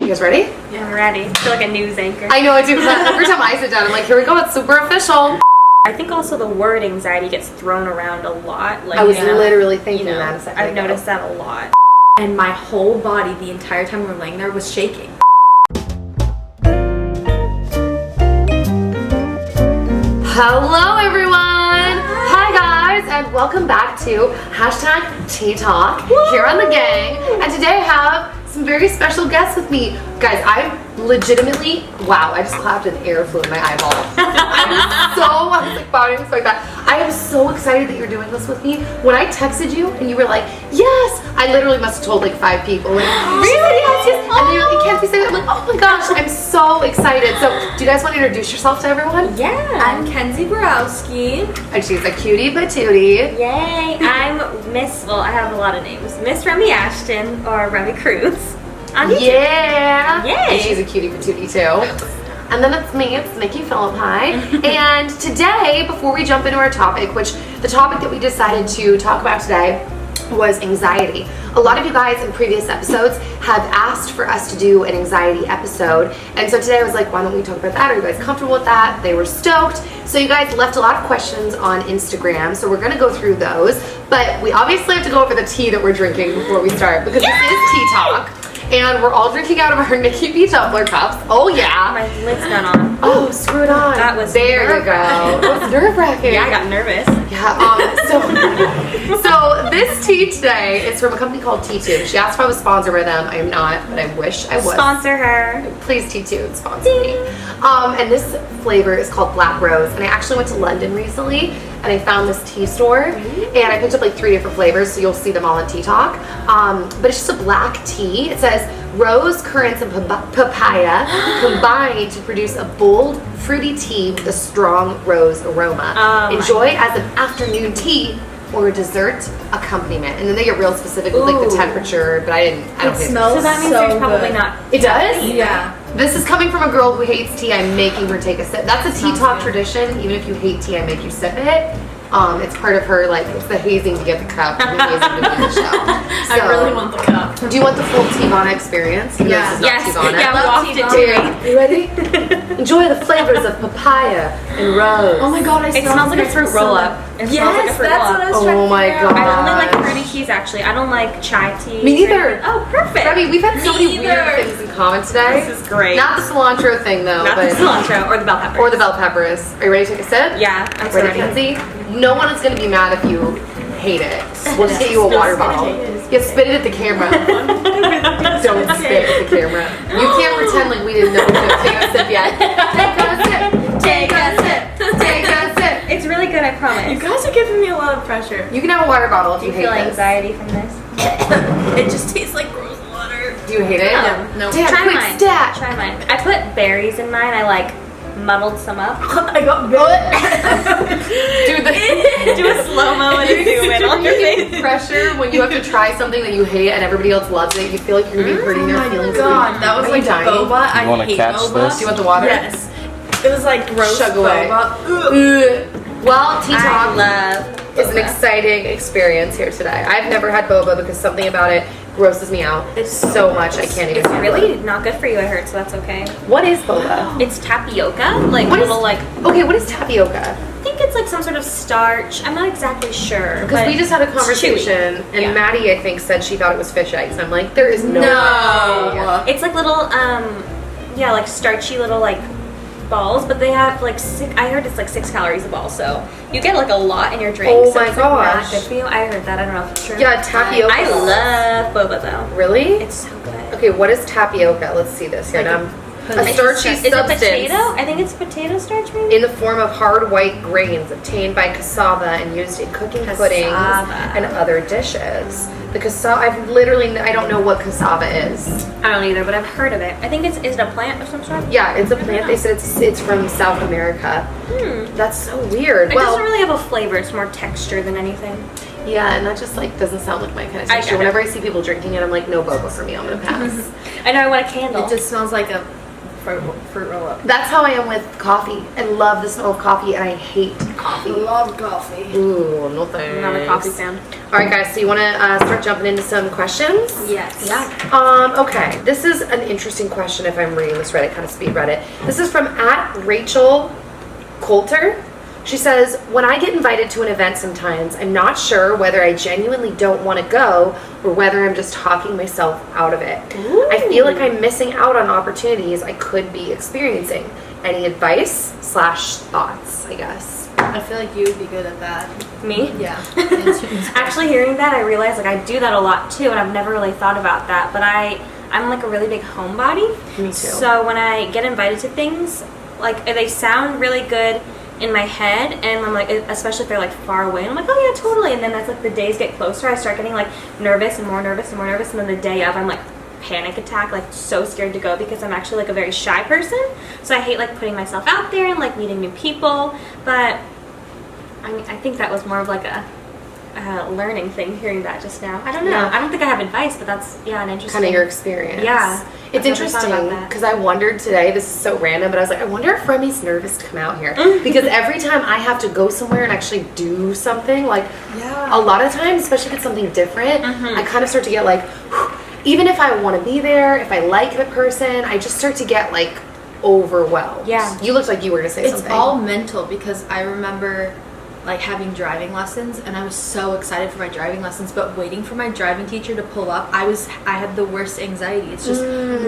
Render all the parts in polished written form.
You guys ready? Yeah, I'm ready. I feel like a news anchor. I know I do. Every time I sit down, I'm like, here we go. It's super official. I think also the word anxiety gets thrown around a lot. Like, I was literally thinking that a second I've ago. noticed that a lot. And my whole body the entire time we were laying there was shaking. Hello, everyone. Hi, guys, and welcome back to #Tea Talk here on the gang. And today I have some very special guests with me. Guys, I'm legitimately, wow, I just clapped and air flew in my eyeball. I was like bowing and like that. I am so excited that you're doing this with me. When I texted you and you were like, yes, I literally must have told like 5 people. Like, really? Yes. And then you're like, can't we say that? I'm like, oh my gosh, I'm so excited. So, do you guys want to introduce yourself to everyone? Yeah. I'm Kenzie Borowski. And she's a cutie patootie. Yay. I'm Miss, well, I have a lot of names. Miss Remy Ashton or Remy Cruz. On YouTube. Yeah. Yay. And she's a cutie patootie too. And then it's me, it's Nikki Philippi. And today, before we jump into our topic, which the topic that we decided to talk about today was anxiety. A lot of you guys in previous episodes have asked for us to do an anxiety episode. And so today I was like, why don't we talk about that? Are you guys comfortable with that? They were stoked. So you guys left a lot of questions on Instagram. So we're gonna go through those. But we obviously have to go over the tea that we're drinking before we start because this is Tea Talk. And we're all drinking out of our Nikki B tumbler cups. Oh yeah. My lid's gone on. Oh, screw it on. That was there you go. It was nerve-wracking. Yeah, I got nervous. Yeah, so this tea today is from a company called T2. She asked if I was sponsored by them. I am not, but I wish I was. Sponsor her. Please, T2, sponsor me. And this flavor is called Black Rose. And I actually went to London recently and I found this tea store and I picked up like 3 different flavors, so you'll see them all in Tea Talk. But it's just a black tea. It says rose, currants, and papaya combine to produce a bold, fruity tea with a strong rose aroma. Enjoy as an afternoon tea or a dessert accompaniment. And then they get real specific with like the temperature, but I don't think smells So that means so there's probably good. not. it does? Yeah. This is coming from a girl who hates tea. I'm making her take a sip. That's a Tea Talk tradition. Even if you hate tea, I make you sip it. It's part of her, like, it's the hazing to get the cup and the hazing to be the show. So, I really want the cup. do you want the full Teavana experience? Even though Yeah. this is not Yes. Teavana. Yeah, we walked into Dude, it. are you ready? Enjoy the flavors of papaya and rose. Oh my god, I It smells like a fruit roll up. It smells like a Yes, fruit that's roll what I up. was trying Oh to my figure out. god. I only like fruity teas actually. I don't like chai tea. Me neither. Oh, perfect. Remy, we've had so many Neither. weird things in common today. This is great. Not the cilantro thing though, Not but the cilantro or the bell pepper. or the bell peppers. Are you ready to take a sip? Yeah, I'm so Ready, ready. Kenzie? No one is going to be mad if you hate it. We'll just get you a water bottle. Yeah, spit it at the camera. Don't spit at the camera. You can't pretend like we didn't know we couldn't take a sip yet. Take a sip. Take a sip. Take a sip. It's really good, I promise. You guys are giving me a lot of pressure. You can have a water bottle if Do you you hate feel this. anxiety from this? It just tastes like rose water. Do you hate it? No. Damn, Try quick mine. stat. Try mine. I put berries in mine. I like muddled some up. I got Dude, Do a slow-mo and a zoom in on your face. pressure when you have to try something that you hate and everybody else loves it. You feel like you're going to be hurting their Oh my feelings. god, that was Are you like dying? boba. I wanna hate catch boba. this? Do you want the water? Yes. It was like gross Chug away. boba. Ugh. Ugh. Well, Tea I Talk love is an exciting experience here today. I've never had boba because something about it grosses me out. It's so much I can't even. It's handle really it. not good for you, I heard, so that's okay. What is boba? It's tapioca, like What is- little like. Okay, what is tapioca? I think it's like some sort of starch. I'm not exactly sure. Because but we just had a it's conversation, chewy. and Yeah. Maddie, I think, said she thought it was fish eggs. I'm like, there is no. No. It's like little, yeah, like starchy little like balls, but they have like I heard it's like 6 calories a ball, so you get like a lot in your drink. Oh so my it's, like, not gosh. good for you. I heard that. I don't know if it's true. Yeah, tapioca. I love boba though. Really? It's so good. Okay, what is tapioca? Let's see this here. Like Now, a It's starchy just- Is it substance potato? I think it's potato starch, maybe. in the form of hard white grains obtained by cassava and used in cooking puddings Cassava. and other dishes. The cassava, I don't know what cassava is. I don't either, but I've heard of it. I think is it a plant of some sort? Yeah, it's a plant. They said it's from South America. That's so weird. It Well, doesn't really have a flavor. It's more texture than anything. yeah, and that just like doesn't sound like my kind of I texture. get it. Whenever I see people drinking it, I'm like, no boba for me. I'm gonna pass. I know I want a candle. It just smells like a fruit roll up. That's how I am with coffee. I love the smell of coffee, and I hate coffee. Love coffee. Ooh, no thanks. I'm not a coffee fan. All right, guys. So you want to start jumping into some questions? Yes. Yeah. Okay. This is an interesting question. If I'm reading this Reddit, kind of speed read it. This is from @Rachel Coulter. She says, when I get invited to an event sometimes, I'm not sure whether I genuinely don't want to go or whether I'm just talking myself out of it. Ooh. I feel like I'm missing out on opportunities I could be experiencing. Any advice / thoughts, I guess? I feel like you would be good at that. Me? Yeah. Actually, hearing that, I realized like I do that a lot too, and I've never really thought about that. But I'm like a really big homebody. Me too. So when I get invited to things, like they sound really good in my head, and I'm like, especially if they're like far away, and I'm like, oh yeah, totally. And then as like the days get closer, I start getting like nervous and more nervous and more nervous, and then the day of, I'm like panic attack, like so scared to go because I'm actually like a very shy person. So I hate like putting myself out there and like meeting new people. But I mean, I think that was more of like a learning thing, hearing that just now. I don't know. Yeah. I don't think I have advice, but that's, yeah, an interesting. Kind of your experience. Yeah. It's I've never thought interesting about that. because I wondered today, this is so random, but I was like, I wonder if Remy's nervous to come out here. Because every time I have to go somewhere and actually do something, like a lot of times, especially if it's something different, I kind of start to get like, even if I want to be there, if I like the person, I just start to get like overwhelmed. Yeah. You looked like you were going to say It's something. all mental because I remember like having driving lessons, and I was so excited for my driving lessons, but waiting for my driving teacher to pull up, I had the worst anxiety. It's just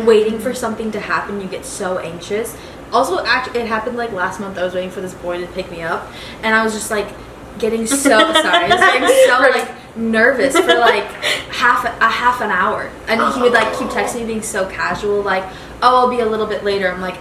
waiting for something to happen. You get so anxious. Also, actually, it happened like last month. I was waiting for this boy to pick me up, and I was just like getting so sorry. I was getting so like nervous for like half an hour, and he would like keep texting me, being so casual, like, "Oh, I'll be a little bit later." I'm like,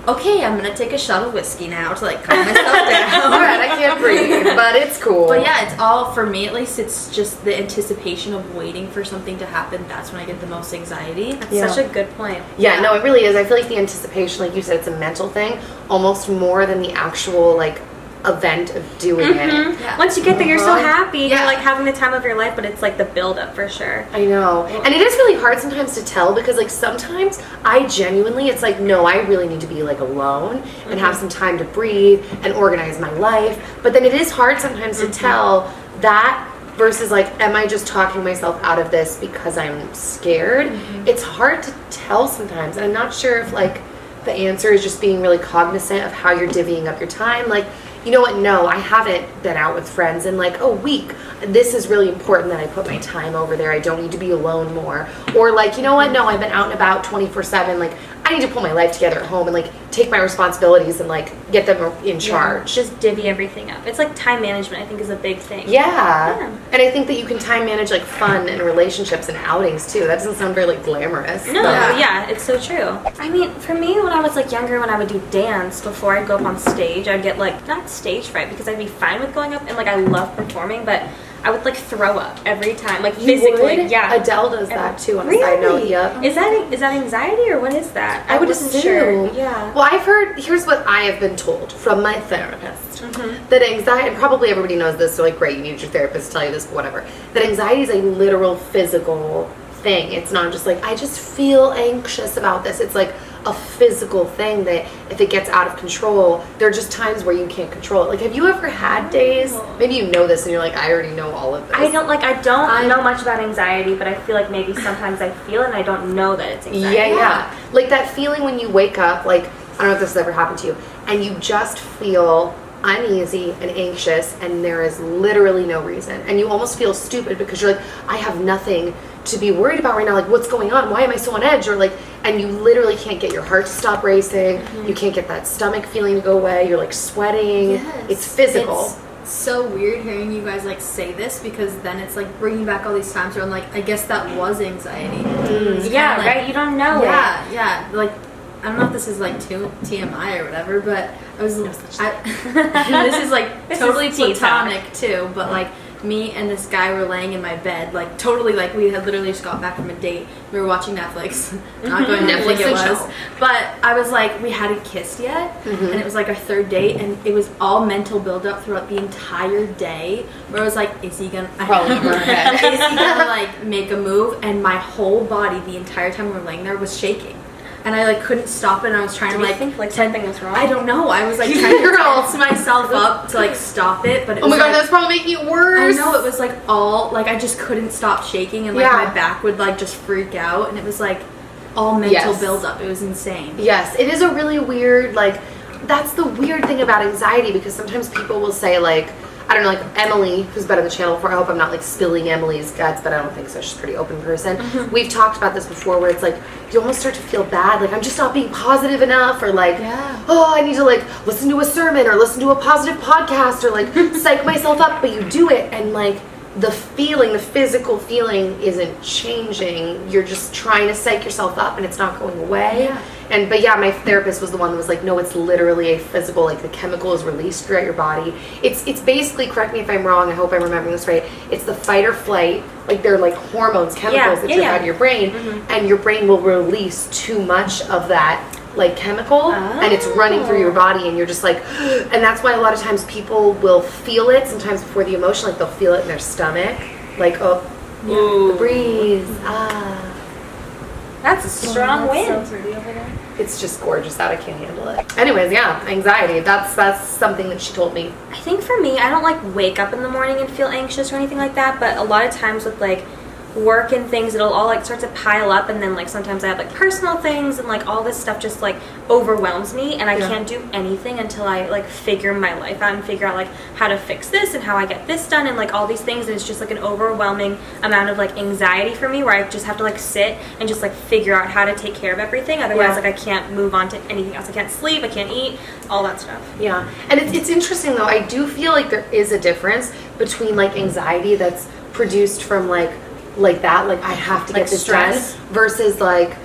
okay, I'm gonna take a shot of whiskey now to like calm myself down. All right, I can't breathe, but it's cool. But yeah, it's all, for me at least, it's just the anticipation of waiting for something to happen. That's when I get the most anxiety. Yeah. Such a good point. Yeah, no, it really is. I feel like the anticipation, like you said, it's a mental thing, almost more than the actual like event of doing it. Yeah. Once you get there, you're so happy. Yeah. You're like having the time of your life, but it's like the build up for sure. I know. And it is really hard sometimes to tell because like sometimes I genuinely, it's like, no, I really need to be like alone and have some time to breathe and organize my life. But then it is hard sometimes to tell that versus like, am I just talking myself out of this because I'm scared? It's hard to tell sometimes. And I'm not sure if like the answer is just being really cognizant of how you're divvying up your time. Like, you know what, no, I haven't been out with friends in like a week. This is really important that I put my time over there. I don't need to be alone more. Or like, you know what, no, I've been out and about 24/7. Like, I need to pull my life together at home and like take my responsibilities and like get them in charge. Just divvy everything up. It's like time management, I think, is a big thing. Yeah. And I think that you can time manage like fun and relationships and outings too. That doesn't sound very like glamorous. No, but- yeah, it's so true. I mean, for me, when I was like younger, when I would do dance, before I'd go up on stage, I'd get like, not stage fright, because I'd be fine with going up, and like I love performing, but I would like throw up every time, like You physically. would? Yeah. Adele does that too on a Really? side note. Yep. Is that anxiety, or what is that? I would wasn't assume. sure. Yeah. Well, I've heard, here's what I have been told from my therapist. Mm-hmm. That anxiety, and probably everybody knows this, so like, great, you need your therapist to tell you this, but whatever. That anxiety is a literal physical thing. It's not just like, I just feel anxious about this. It's like a physical thing that if it gets out of control, there are just times where you can't control it. Like, have you ever had days, maybe you know this and you're like, I already know all of this. I don't know much about anxiety, but I feel like maybe sometimes I feel it and I don't know that it's anxiety. Yeah. Like that feeling when you wake up, like, I don't know if this has ever happened to you, and you just feel uneasy and anxious and there is literally no reason. And you almost feel stupid because you're like, I have nothing to be worried about right now. Like, what's going on? Why am I so on edge? Or like, and you literally can't get your heart to stop racing. You can't get that stomach feeling to go away. You're like sweating. Yes. It's physical. It's so weird hearing you guys like say this, because then it's like bringing back all these times where I'm like, I guess that was anxiety. It's Yeah, kinda like, right? You don't know it. Yeah. Like, I don't know if this is like too TMI or whatever, but this is like This totally is tea talk. platonic too, but like me and this guy were laying in my bed, like totally, like we had literally just got back from a date. We were watching Netflix. Not going to Netflix Netflix it and was, chill. but I was like, we hadn't kissed yet, and it was like our third date, and it was all mental buildup throughout the entire day. Where I was like, is he gonna? Probably in her head. Is he gonna like make a move? And my whole body the entire time we were laying there was shaking. and I like couldn't stop it, and I was trying Did to you like think like something was wrong? I don't know. I was like trying to Girl. tense myself up to like stop it, but it Oh my was god, like, that's probably making it I worse. know, it was like all like I just couldn't stop shaking, and like Yeah. my back would like just freak out, and it was like all mental Yes. buildup. It was insane. Yes, it is a really weird, like, that's the weird thing about anxiety, because sometimes people will say, like, I don't know, like Emily, who's been on the channel before, I hope I'm not like spilling Emily's guts, but I don't think so. She's a pretty open person. We've talked about this before, where it's like, you almost start to feel bad, like I'm just not being positive enough, or like, oh, I need to like listen to a sermon, or listen to a positive podcast, or like psych myself up, but you do it, and like, the feeling, the physical feeling isn't changing. You're just trying to psych yourself up, and it's not going away. Yeah. But yeah, my therapist was the one that was like, no, it's literally a physical, like the chemical is released throughout your body. It's basically, correct me if I'm wrong, I hope I'm remembering this right, it's the fight or flight, like they're like hormones, chemicals that trip out of your brain, and your brain will release too much of that like chemical, and it's running through your body, and you're just like, and that's why a lot of times people will feel it sometimes before the emotion, like they'll feel it in their stomach, like, oh, the breeze, That's a strong wind. it's just gorgeous out. I can't handle it. Anyways, yeah, anxiety, that's something that she told me. I think for me, I don't like wake up in the morning and feel anxious or anything like that, but a lot of times with like work and things, it'll all like start to pile up, and then like sometimes I have like personal things, and like all this stuff just like overwhelms me, and I can't do anything until I like figure my life out and figure out like how to fix this and how I get this done and like all these things, and it's just like an overwhelming amount of like anxiety for me, where I just have to like sit and just like figure out how to take care of everything, otherwise like I can't move on to anything else. I can't sleep, I can't eat, all that stuff. Yeah, and it's interesting though, I do feel like there is a difference between like anxiety that's produced from like that, like I have to Like get this stress. done, versus like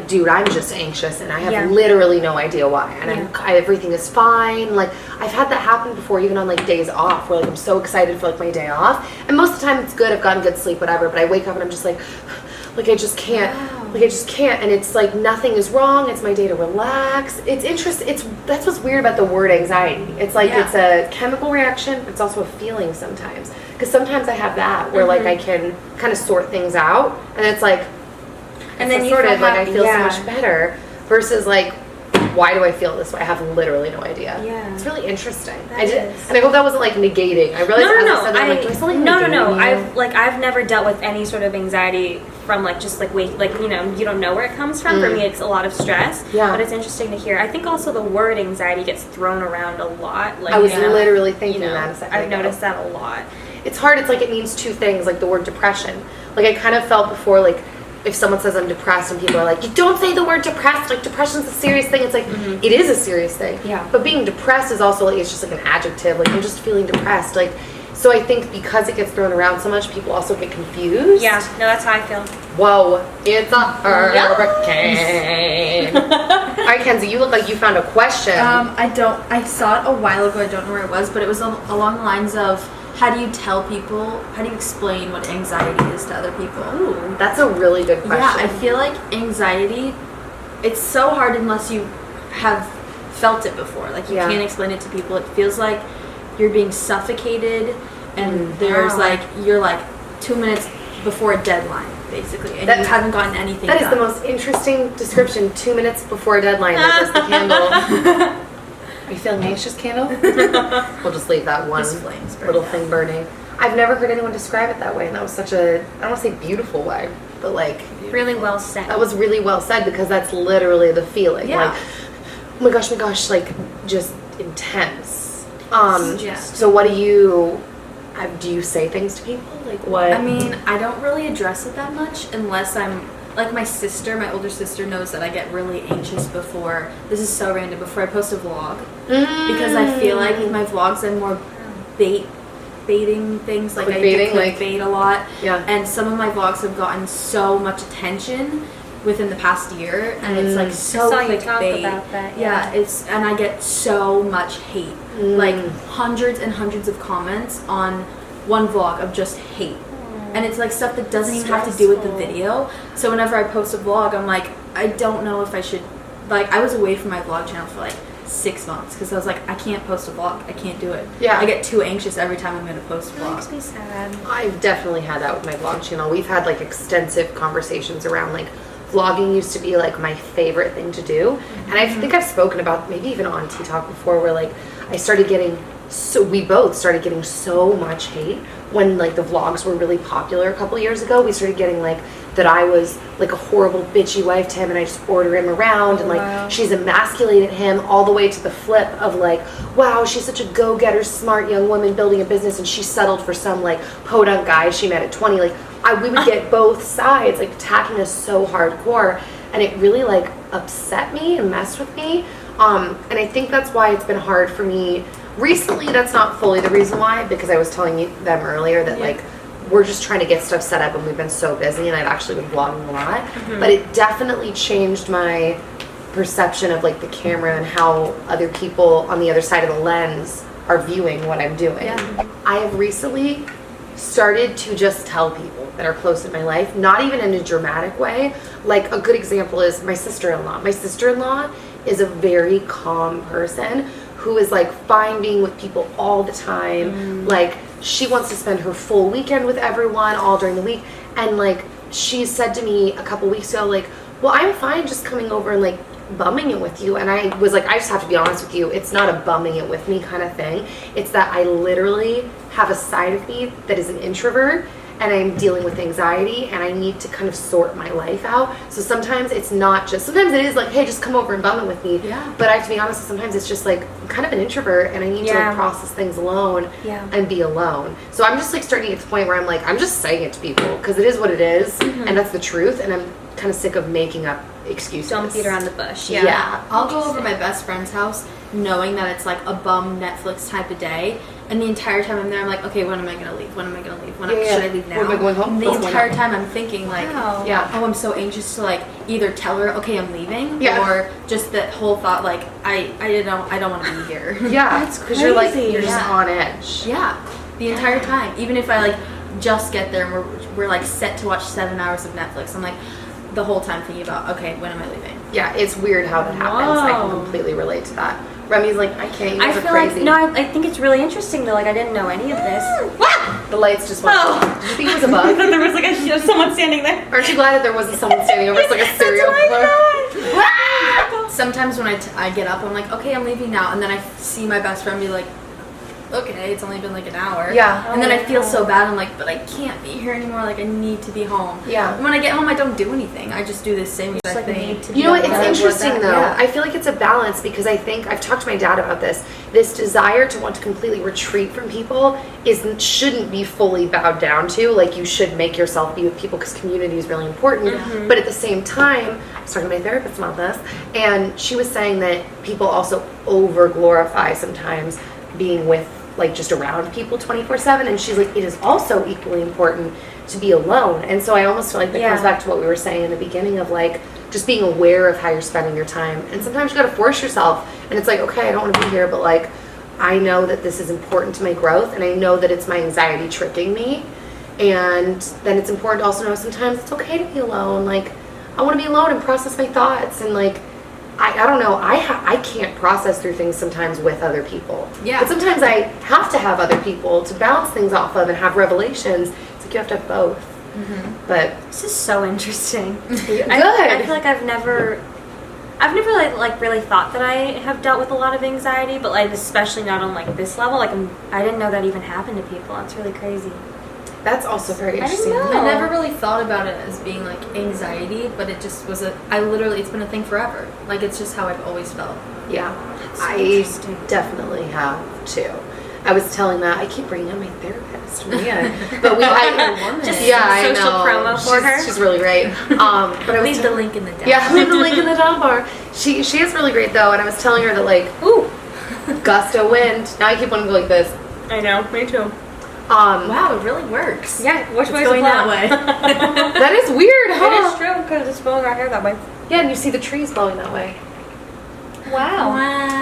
dude, I'm just anxious and I have Yeah. literally no idea why, and everything is fine. Like I've had that happen before, even on like days off, where like I'm so excited for like my day off, and most of the time it's good, I've gotten good sleep, whatever, but I wake up and I'm just like I just can't, like I just can't, and it's like nothing is wrong, it's my day to relax. It's interesting, that's what's weird about the word anxiety. It's like it's a chemical reaction, but it's also a feeling sometimes, because sometimes I have that where like I can kind of sort things out, and it's like, And then you sorted, feel like I happy, feel so yeah. much better, versus like, why do I feel this way? I have literally no idea. Yeah. It's really interesting. That I did, is. and I hope that wasn't like negating. I realized as I said that, I'm like, do I sound like no. negating? I've never dealt with any sort of anxiety from like just like you don't know where it comes from. For me, it's a lot of stress. Yeah. But it's interesting to hear. I think also the word anxiety gets thrown around a lot. Like I was you know, literally thinking you know, that a second I've ago. noticed that a lot. It's hard. It's like it means two things, like the word depression. Like I kind of felt before, like if someone says I'm depressed and people are like, you don't say the word depressed, like depression's a serious thing. It's like, it is a serious thing. Yeah. But being depressed is also like, it's just like an adjective. Like I'm just feeling depressed. Like, so I think because it gets thrown around so much, people also get confused. Yeah, no, that's how I feel. Whoa, it's a hurricane. All right, Kenzie, you look like you found a question. I saw it a while ago, I don't know where it was, but it was along the lines of, how do you tell people, how do you explain what anxiety is to other people? Ooh, that's a really good question. Yeah, I feel like anxiety, it's so hard unless you have felt it before. Like, you can't explain it to people. It feels like you're being suffocated, and there's like, you're like 2 minutes before a deadline, basically, and you haven't gotten anything That done. is the most interesting description. 2 minutes before a deadline, that goes the candle. Are you feeling anxious, candle? We'll just leave that one Just flames burning little out. thing burning. I've never heard anyone describe it that way, and that was such a, I don't want to say beautiful way, but like, Really well said. that was really well said, because that's literally the feeling. Yeah. Like, oh my gosh, like, just intense. Yeah. So what do you say things to people? Like what? I mean, I don't really address it that much unless I'm, like my older sister knows that I get really anxious before, this is so random, before I post a vlog. Because I feel like with my vlogs I'm more baiting things, like I do clickbait a lot. Yeah. And some of my vlogs have gotten so much attention within the past year, and it's like so I saw you talk clickbait. about that, Yeah, and I get so much hate. Like hundreds and hundreds of comments on one vlog of just hate. And it's like stuff that doesn't even have to do with the video. So whenever I post a vlog, I'm like, I don't know if I should, like, I was away from my vlog channel for like 6 months because I was like, I can't post a vlog. I can't do it. Yeah. I get too anxious every time I'm going to post a That makes vlog. me sad. I've definitely had that with my vlog channel. We've had like extensive conversations around like vlogging used to be like my favorite thing to do. And I think I've spoken about, maybe even on Tea Talk before, where like we both started getting so much hate when like the vlogs were really popular a couple years ago. We started getting like that I was like a horrible bitchy wife to him, and I just order him around, and like she's emasculated him, all the way to the flip of like, wow, she's such a go-getter, smart young woman building a business, and she settled for some like podunk guy she met at 20. Like we would get both sides like attacking us so hardcore, and it really like upset me and messed with me. And I think that's why it's been hard for me recently. That's not fully the reason why, because I was telling them earlier that like we're just trying to get stuff set up and we've been so busy, and I've actually been vlogging a lot. But it definitely changed my perception of like the camera and how other people on the other side of the lens are viewing what I'm doing. I have recently started to just tell people that are close in my life, not even in a dramatic way. Like a good example is my sister-in-law. My sister-in-law is a very calm person who is like fine being with people all the time. Like she wants to spend her full weekend with everyone all during the week. And like she said to me a couple weeks ago, like, well, I'm fine just coming over and like bumming it with you. And I was like, I just have to be honest with you, it's not a bumming it with me kind of thing. It's that I literally have a side of me that is an introvert, and I'm dealing with anxiety, and I need to kind of sort my life out. So sometimes it's not just, sometimes it is like, hey, just come over and bum it with me. But I have to be honest, sometimes it's just like, I'm kind of an introvert, and I need to like process things alone and be alone. So I'm just like starting to get to the point where I'm like, I'm just saying it to people because it is what it is, and that's the truth, and I'm kind of sick of making up excuses. Don't beat around the bush. I'll go over my best friend's house knowing that it's like a bum Netflix type of day, and the entire time I'm there I'm like, okay, when am I gonna leave? When am I gonna leave? Should I leave now? When am I going home? And the entire time I'm thinking like, oh, I'm so anxious to like either tell her, okay, I'm leaving, or just that whole thought like, I don't want to be here. That's crazy. Because you're like, you're just on edge. The entire time, even if I like just get there and we're like set to watch 7 hours of Netflix, I'm like the whole time thinking about, okay, when am I leaving? Yeah, it's weird how that happens. I can completely relate to that. Remy's like, I can't. You guys I are feel crazy. like I think it's really interesting though. Like I didn't know any of this. The lights just went. Did you think it was a bug? There was like someone standing there. Aren't you glad that there wasn't someone standing over? It's like a serial killer. Sometimes when I get up, I'm like, okay, I'm leaving now, and then I see my best friend be like, okay, it's only been like an hour. And then I feel so bad. I'm like, but I can't be here anymore. Like I need to be home. And when I get home, I don't do anything. I just do the same exact thing. You know what? It's interesting though. I feel like it's a balance, because I think I've talked to my dad about this. This desire to want to completely retreat from people shouldn't be fully bowed down to. Like you should make yourself be with people because community is really important. But at the same time, I was talking to my therapist about this, and she was saying that people also over glorify sometimes being with like just around people 24/7, and she's like, it is also equally important to be alone. And so I almost feel like that comes back to what we were saying in the beginning of like just being aware of how you're spending your time. And sometimes you got to force yourself, and it's like, okay, I don't want to be here, but like I know that this is important to my growth, and I know that it's my anxiety tricking me. And then it's important to also know sometimes it's okay to be alone. Like I want to be alone and process my thoughts, and like I don't know, I can't process through things sometimes with other people. But sometimes I have to have other people to bounce things off of and have revelations. It's like you have to have both. But this is so interesting. Good. I feel like I've never like really thought that I have dealt with a lot of anxiety, but like especially not on like this level. Like I didn't know that even happened to people. It's really crazy. That's also very interesting. I never really thought about it as being like anxiety, but it just was it's been a thing forever. Like it's just how I've always felt. I definitely have too. I was telling that, I keep bringing up my therapist, Mia, but we had just I social know. promo for her. She's really great. But I Leave the link in the down. Yeah, leave the link in the down bar. She is really great though, and I was telling her that like, ooh, gust of wind. Now I keep wanting to go like this. I know, me too. Wow, it really works. Yeah, which way is going it that way? That is weird, huh? It is true because it's blowing our hair that way. Yeah, and you see the trees blowing that way. Wow.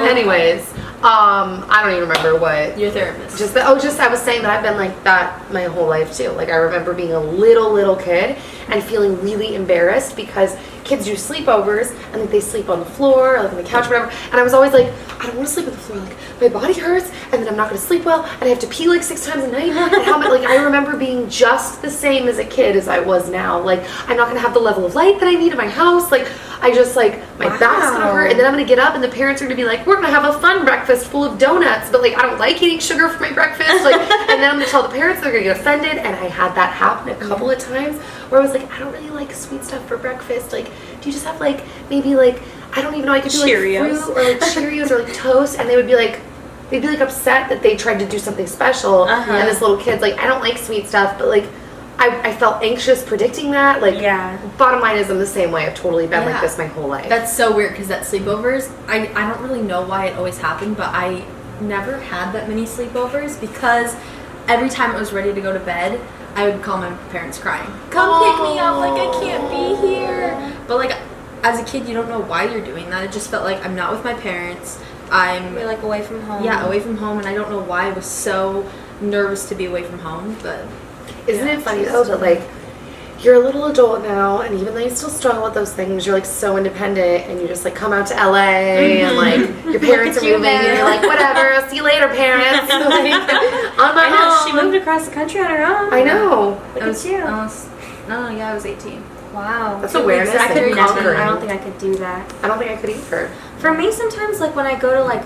Anyways, I don't even remember what. Your therapist. I was saying that I've been like that my whole life too. Like I remember being a little kid and feeling really embarrassed because kids do sleepovers and like they sleep on the floor or like on the couch or whatever. And I was always like, I don't want to sleep on the floor. Like my body hurts and then I'm not going to sleep well and I have to pee like 6 times a night. And how much, like I remember being just the same as a kid as I was now. Like I'm not going to have the level of light that I need in my house. Like I just like my back's going to hurt and then I'm going to get up and the parents are going to be like, we're going to have a fun breakfast full of donuts. But like I don't like eating sugar for my breakfast. Like and then I'm going to tell the parents they're going to get offended. And I had that happen a couple of times where I was like, I don't really like sweet stuff for breakfast. Like, do you just have like maybe like I don't even know, I could do like Cheerios. fruit or like Cheerios or like toast, and they would be like, they'd be like upset that they tried to do something special, and this little kid's like, I don't like sweet stuff, but like I felt anxious predicting that. Like, bottom line is I'm the same way. I've totally been like this my whole life. That's so weird because at sleepovers, I don't really know why it always happened, but I never had that many sleepovers because every time I was ready to go to bed, I would call my parents crying. Come pick me up, like I can't be here. But like as a kid, you don't know why you're doing that. It just felt like I'm not with my parents. You're like away from home. Yeah, away from home, and I don't know why I was so nervous to be away from home. But isn't it funny though that like you're a little adult now, and even though you still struggle with those things, you're like so independent, and you just like come out to LA, and like your parents are moving, and you're like, whatever, I'll see you later, parents. Like, on my own. She moved across the country on her own. I know. Look at you. I was 18. Wow. That's awareness. I could never. Conquering. I don't think I could do that. I don't think I could either. For me, sometimes like when I go to like,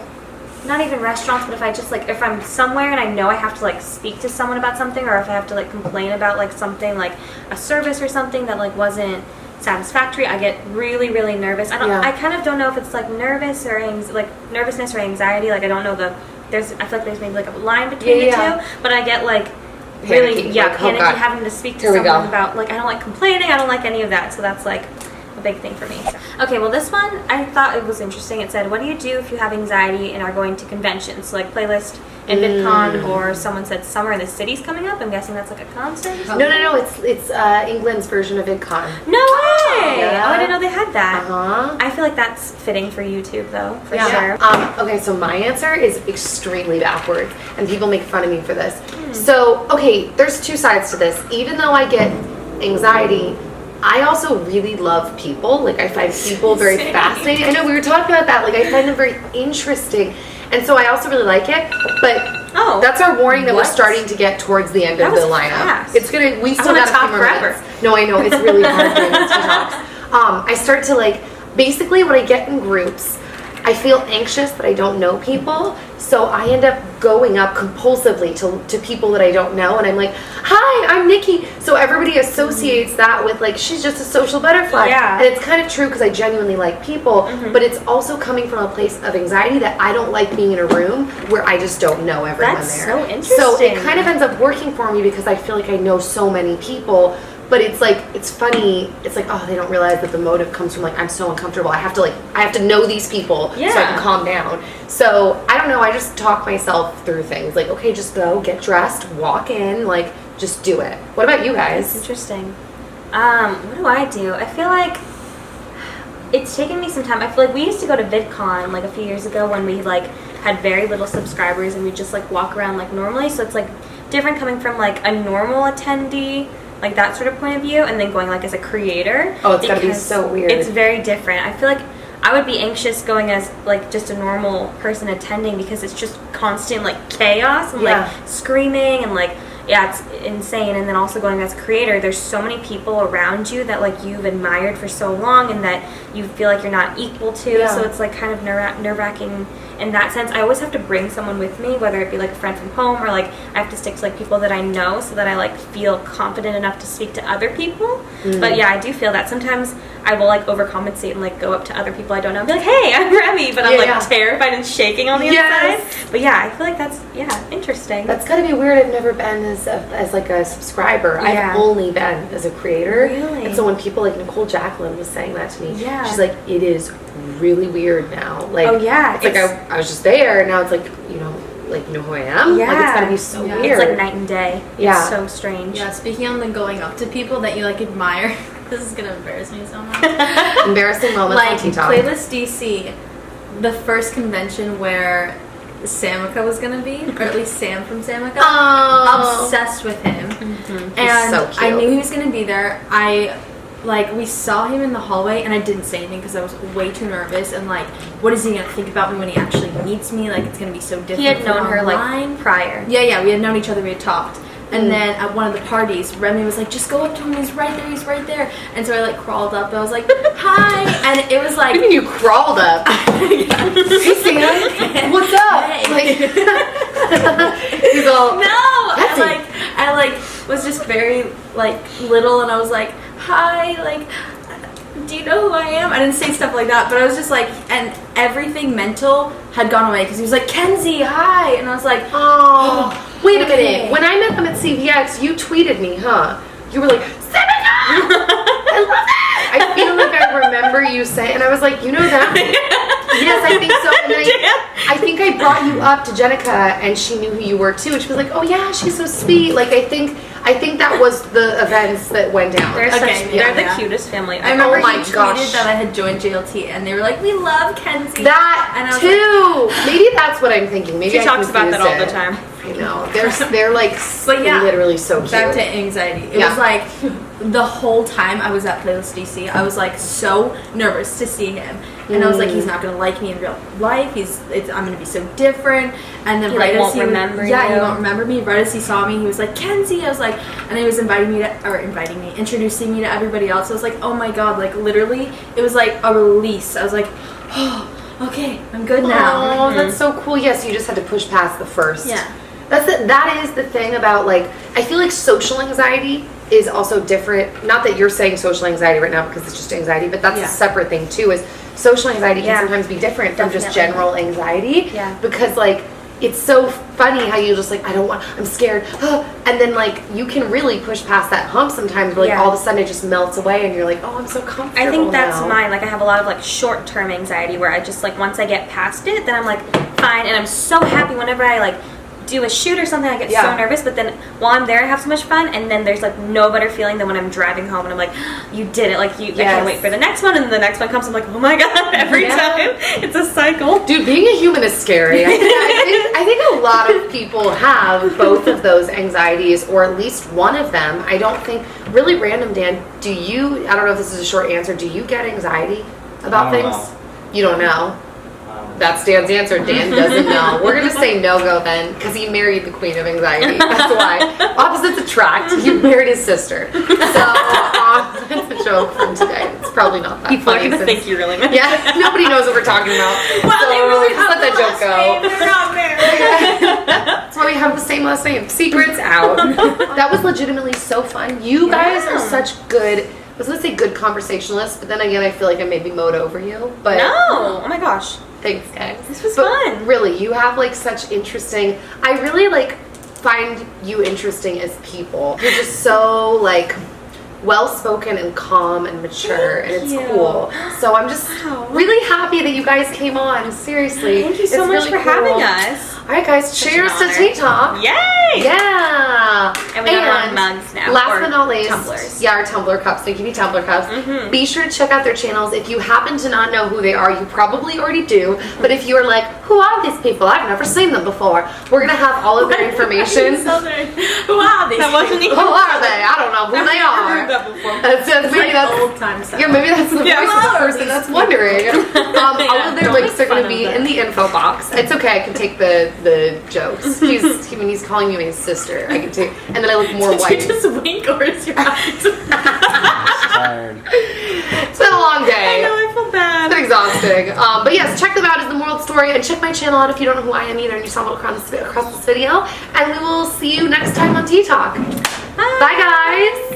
not even restaurants, but if I just like, if I'm somewhere and I know I have to like speak to someone about something, or if I have to like complain about like something, like a service or something that like wasn't satisfactory, I get really, really nervous. I kind of don't know if it's like nervous or nervousness or anxiety. Like I don't know I feel like there's maybe like a line between the two, but I get like really panicky having to speak to someone about like I don't like complaining, I don't like any of that. So that's like a big thing for me. Okay, well this one I thought it was interesting. It said, what do you do if you have anxiety and are going to conventions? So like Playlist and VidCon, or someone said Summer in the City's coming up. I'm guessing that's like a concert. No. It's England's version of VidCon. No way! Yeah. Oh, I didn't know they had that. Uh-huh. I feel like that's fitting for YouTube though, for sure. Okay, so my answer is extremely backwards, and people make fun of me for this. So, okay, there's two sides to this. Even though I get anxiety, I also really love people. Like, I find people very fascinating. I know, we were talking about that. Like, I find them very interesting. And so I also really like it. But that's our warning that we're starting to get towards the end of the lineup. Fast. It's gonna, we still got a few more minutes. No, I know, it's really hard doing these talks. I start to like, basically when I get in groups, I feel anxious that I don't know people, so I end up going up compulsively to people that I don't know, and I'm like, hi, I'm Nikki. So everybody associates that with like, she's just a social butterfly. Yeah. And it's kind of true because I genuinely like people, but it's also coming from a place of anxiety that I don't like being in a room where I just don't know everyone there. That's so interesting. So it kind of ends up working for me because I feel like I know so many people. But it's like, it's funny, it's like, oh, they don't realize that the motive comes from like, I'm so uncomfortable. I have to know these people so I can calm down. So, I don't know, I just talk myself through things. Like, okay, just go, get dressed, walk in, like, just do it. What about you guys? That's interesting. What do I do? I feel like it's taken me some time. I feel like we used to go to VidCon like a few years ago when we like had very little subscribers and we just like walk around like normally. So it's like different coming from like a normal attendee, like that sort of point of view, and then going like as a creator. Oh, it's gotta be so weird. It's very different. I feel like I would be anxious going as like just a normal person attending because it's just constant like chaos and like screaming and like it's insane. And then also going as a creator, there's so many people around you that like you've admired for so long and that you feel like you're not equal to. So it's like kind of nerve-wracking in that sense. I always have to bring someone with me, whether it be like a friend from home or like I have to stick to like people that I know so that I like feel confident enough to speak to other people. But yeah, I do feel that sometimes I will like overcompensate and like go up to other people I don't know and be like, hey, I'm Remy, but I'm like terrified and shaking on the inside. But yeah, I feel like that's interesting. That's gotta be weird. I've never been as like a subscriber. I've only been as a creator. Really? And so when people like Nicole Jacqueline was saying that to me, she's like, it is really weird now. Like, it's like I was just there, and now it's like, you know who I am? Yeah. Like, it's gotta be so weird. It's like night and day. Yeah. It's so strange. Yeah, speaking on the going up to people that you like admire, this is gonna embarrass me so much. Embarrassing moments like on TikTok. Playlist DC, the first convention where Samika was gonna be, or at least Sam from Samika. Obsessed with him. He's And so cute. I knew he was gonna be there. I like we saw him in the hallway, and I didn't say anything because I was way too nervous. And like, what is he gonna think about me when he actually meets me? Like, it's gonna be so different. He had from known her online. like prior. Yeah, we had known each other. We had talked. And then at one of the parties, Remy was like, just go up to him, he's right there. And so I like crawled up, and I was like, hi. And it was like... What do you mean you crawled up? Hey, Sam, what's up? Hey. Like, he's all... No! That's I like was just very like little, and I was like, hi, like, do you know who I am? I didn't say stuff like that, but I was just like, and everything mental had gone away because he was like, Kenzie, hi. And I was like, Oh, wait a okay. minute. When I met them at CVX, you tweeted me, huh? You were like, Seneca! I love that! I feel like I remember you saying, and I was like, you know that? Yes, I think so. And I think I brought you up to Jenica, and she knew who you were too. And she was like, oh yeah, she's so sweet. Like, I think that was the events that went down. They're Okay, the yeah. cutest family. I remember Oh my he gosh. tweeted that I had joined JLT, and they were like, we love Kenzie. That and I was too. Maybe that's what I'm thinking. Maybe She I talks about that all confused the it. time. I know. They're like But yeah, literally so cute. Back to anxiety. It Yeah. was like the whole time I was at Playlist DC, I was like so nervous to see him, and I was like, he's not gonna like me in real life. I'm gonna be so different. And then He, right like, as won't remember he you. won't remember me. Right as he saw me, he was like, Kenzie. I was like, and he was introducing me to everybody else. I was like, oh my god, like literally, it was like a release. I was like, oh, okay, I'm good now. Oh, that's so cool. Yes, you just had to push past the first. Yeah. That is the thing about, like, I feel like social anxiety is also different. Not that you're saying social anxiety right now because it's just anxiety, but that's Yeah. a separate thing too. Is social anxiety Yeah. can sometimes be different from just Definitely. general anxiety. Yeah. Because like it's so funny how you just like, I'm scared, and then like you can really push past that hump sometimes. Where, like Yeah. all of a sudden it just melts away, and you're like, oh, I'm so comfortable. I think that's now. mine. Like I have a lot of like short-term anxiety where I just like once I get past it, then I'm like fine, and I'm so happy whenever I like do a shoot or something. I get Yeah. so nervous, but then while I'm there, I have so much fun, and then there's like no better feeling than when I'm driving home and I'm like, you did it! Like I Yes. can't wait for the next one, and then the next one comes. I'm like, oh my god! Every Yeah. time it's a cycle. Dude, being a human is scary. I think a lot of people have both of those anxieties, or at least one of them. I don't think, really random, Dan, I don't know if this is a short answer, do you get anxiety about I don't things? You don't know? That's Dan's answer. Dan doesn't know. We're going to say no-go then, because he married the queen of anxiety. That's why. Opposites attract. He married his sister. So, that's a joke from today. It's probably not that People are funny. gonna think you really meant. Yeah, nobody knows what we're talking about. Well, they really just let that have joke the go. last name, they're not married. That's why we have the same last name. Secrets out. That was legitimately so fun. You guys are such good, I was gonna say good conversationalists, but then again I feel like I maybe mowed over you. But No! Oh my gosh. thanks guys. This was But fun. really, you have like such interesting, I really like find you interesting as people. You're just so like well-spoken and calm and mature, and it's you. cool. So I'm just Wow. really happy that you guys came on. Seriously. Thank you so It's much really for cool. having us. All right, guys, Such cheers an to honor. Tea Talk. Yay! Yeah. And we have our own mugs now, Last or but not least, tumblers. yeah, our tumbler cups. They give you tumbler cups. Mhm. Be sure to check out their channels. If you happen to not know who they are, you probably already do. But if you're like, who are these people? I've never seen them before. We're gonna have all of their information. Who are these? That wasn't Who even. are they? I don't know who they are. that before. Maybe that's old time stuff. yeah, maybe that's the Yeah. voice of the person that's wondering. All of Yeah, their don't links are make going fun to be of in the info box. It's okay. I can take the jokes. When he's calling you his sister, I can take, and then I look more Did white. you just wink, or is your eyes? Tired. It's been a long I day. know, I feel It's bad. been exhausting. But yes, check them out as The Moral Story, and check my channel out if you don't know who I am either and you stumbled across this video. And we will see you next time on Tea Talk. Bye guys.